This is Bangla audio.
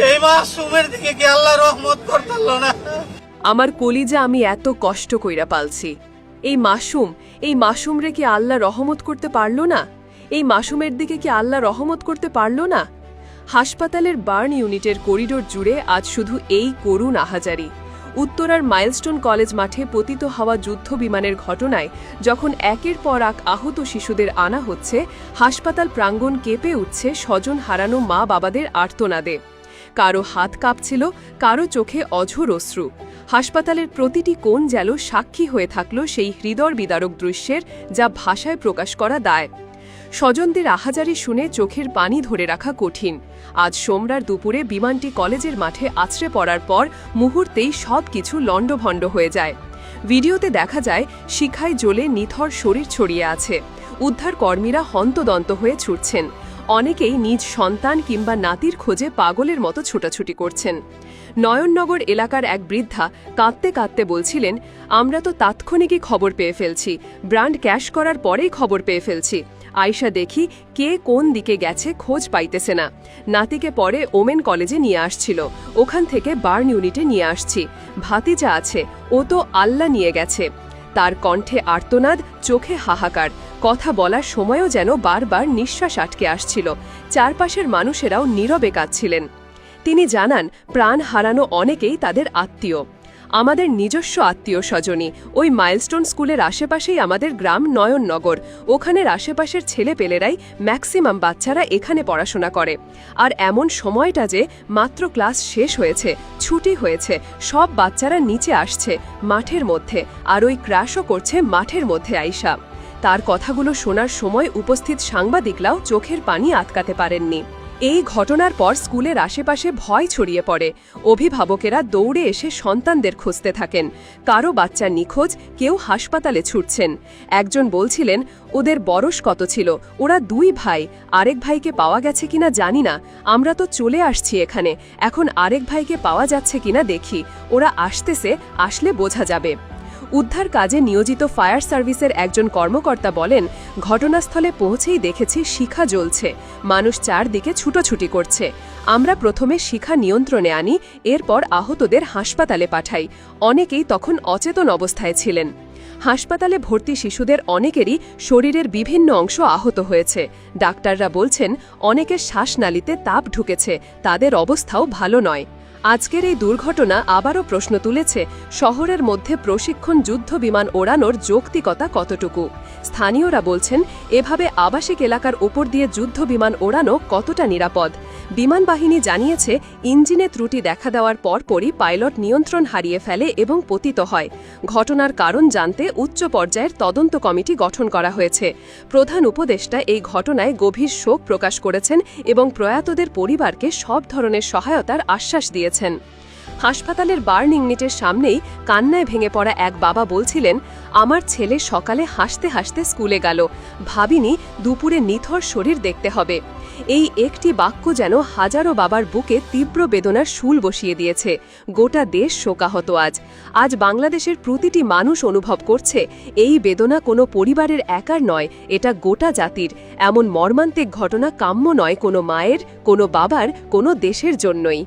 এই মাসুমের দিকে কি আল্লাহ রহমত করতেল না? আমার কলিজা আমি এত কষ্ট কইরা পালছি। এই মাসুম রে কি আল্লাহ রহমত করতে পারল না? এই মাসুমের দিকে কি আল্লাহ রহমত করতে পারল না? হাসপাতালের বার্ন ইউনিটের করিডোর জুড়ে আজ শুধু এই করুণ আহাজারি। উত্তরার মাইলস্টোন কলেজ মাঠে পতিত হওয়া যুদ্ধ বিমানের ঘটনায় যখন একের পর এক আহত শিশুদের আনা হচ্ছে, হাসপাতাল প্রাঙ্গণ কেঁপে উঠছে স্বজন হারানো মা বাবাদের আর্তনাদে। কারো হাত কাঁপছিল, কারো চোখে অঝোর অশ্রু। হাসপাতালের প্রতিটি কোণ যেন সাক্ষী হয়ে থাকল সেই হৃদয় বিদারক দৃশ্যের, যা ভাষায় প্রকাশ করা দায়। স্বজনদের আহাজারি শুনে চোখের পানি ধরে রাখা কঠিন। আজ সোমবার দুপুরে বিমানটি কলেজের মাঠে আছড়ে পড়ার পর মুহূর্তেই সবকিছু লণ্ডভণ্ড হয়ে যায়। ভিডিওতে দেখা যায় শিখায় জ্বলে নিথর শরীর ছড়িয়ে আছে। উদ্ধার কর্মীরা হন্তদন্ত হয়ে ছুটছেন। অনেকেই নিজ সন্তান কিংবা নাতির খোঁজে পাগলের মতো ছুটাছুটি করছেন। নয়ননগর এলাকার এক বৃদ্ধা কাঁদতে কাঁদতে বলছিলেন, আমরা তো তাৎক্ষণিকই খবর পেয়ে ফেলছি, ব্র্যান্ড ক্যাশ করার পরেই খবর পেয়ে ফেলছি। আয়শা দেখি কে কোন দিকে গেছে খোঁজ পাইতেছে না। নাতিকে পরে ওমেন কলেজে নিয়ে আসছিল, ওখান থেকে বার্ন ইউনিটে নিয়ে আসছি। ভাতিজা আছে, ও তো আল্লাহ নিয়ে গেছে। তার কণ্ঠে আর্তনাদ, চোখে হাহাকার। কথা বলার সময়ও যেন বারবার নিঃশ্বাস আটকে আসছিল। চারপাশের মানুষেরাও নীরবে কাঁদছিলেন। তিনি জানান, প্রাণ হারানো অনেকেই তাদের আত্মীয়। আমাদের নিজস্ব আত্মীয় স্বজনই। ওই মাইলস্টোন স্কুলের আশেপাশেই আমাদের গ্রাম নয়ননগর। ওখানের আশেপাশের ছেলেপেলেরাই ম্যাক্সিমাম বাচ্চারা এখানে পড়াশোনা করে। আর এমন সময়টা যে মাত্র ক্লাস শেষ হয়েছে, ছুটি হয়েছে, সব বাচ্চারা নিচে আসছে মাঠের মধ্যে, আর ওই ক্র্যাশও করছে মাঠের মধ্যে। আয়শা তার কথাগুলো শোনার সময় উপস্থিত সাংবাদিকরাও চোখের পানি আটকাতে পারেননি। এই ঘটনার পর স্কুলের আশেপাশে ভয় ছড়িয়ে পড়ে। অভিভাবকেরা দৌড়ে এসে সন্তানদের খুঁজতে থাকেন। কারো বাচ্চা নিখোঁজ, কেউ হাসপাতালে ছুটছেন। একজন বলছিলেন, ওদের বয়স কত ছিল, ওরা দুই ভাই, আরেক ভাইকে পাওয়া গেছে কিনা জানি না। আমরা তো চলে আসছি এখানে, এখন আরেক ভাইকে পাওয়া যাচ্ছে কিনা দেখি। ওরা আসতেছে, আসলে বোঝা যাবে। উদ্ধার কাজে নিয়োজিত ফায়ার সার্ভিসের একজন কর্মকর্তা বলেন, ঘটনাস্থলে পৌঁছেই দেখেছি শিখা জ্বলছে, মানুষ চারদিকে ছুটোছুটি করছে। আমরা প্রথমে শিখা নিয়ন্ত্রণে আনি, এরপর আহতদের হাসপাতালে পাঠাই। অনেকেই তখন অচেতন অবস্থায় ছিলেন। হাসপাতালে ভর্তি শিশুদের অনেকেরই শরীরের বিভিন্ন অংশ আহত হয়েছে। ডাক্তাররা বলছেন, অনেকের শ্বাসনালীতে তাপ ঢুকেছে, তাদের অবস্থাও ভালো নয়। আজকের এই দুর্ঘটনা আবারও প্রশ্ন তুলেছে, শহরের মধ্যে প্রশিক্ষণ যুদ্ধ বিমান ওড়ানোর যৌক্তিকতা কতটুকু। স্থানীয়রা বলছেন, এভাবে আবাসিক এলাকার ওপর দিয়ে যুদ্ধ বিমান ওড়ানো কতটা নিরাপদ। বিমান বাহিনী জানিয়েছে, ইঞ্জিনে ত্রুটি দেখা দেওয়ার পরপরই পাইলট নিয়ন্ত্রণ হারিয়ে ফেলে এবং পতিত হয়। ঘটনার কারণ জানতে উচ্চ পর্যায়ের তদন্ত কমিটি গঠন করা হয়েছে। প্রধান উপদেষ্টা এই ঘটনায় গভীর শোক প্রকাশ করেছেন এবং প্রয়াতদের পরিবারকে সব ধরনের সহায়তার আশ্বাস দিয়েছেন। হাসপাতালের বার্ন ইউনিটের সামনেই কান্নায় ভেঙে পড়া এক বাবা বলছিলেন, আমার ছেলে সকালে হাসতে হাসতে স্কুলে গেল, ভাবিনি দুপুরে নিথর শরীর দেখতে হবে। এই একটি বাক্য যেন হাজারো বাবার বুকে তীব্র বেদনার শুল বসিয়ে দিয়েছে। গোটা দেশ শোকাহত। আজ বাংলাদেশের প্রতিটি মানুষ অনুভব করছে, এই বেদনা কোনো পরিবারের একার নয়, এটা গোটা জাতির। এমন মর্মান্তিক ঘটনা কাম্য নয় কোনো মায়ের, কোনো বাবার, কোনো দেশের জন্যই।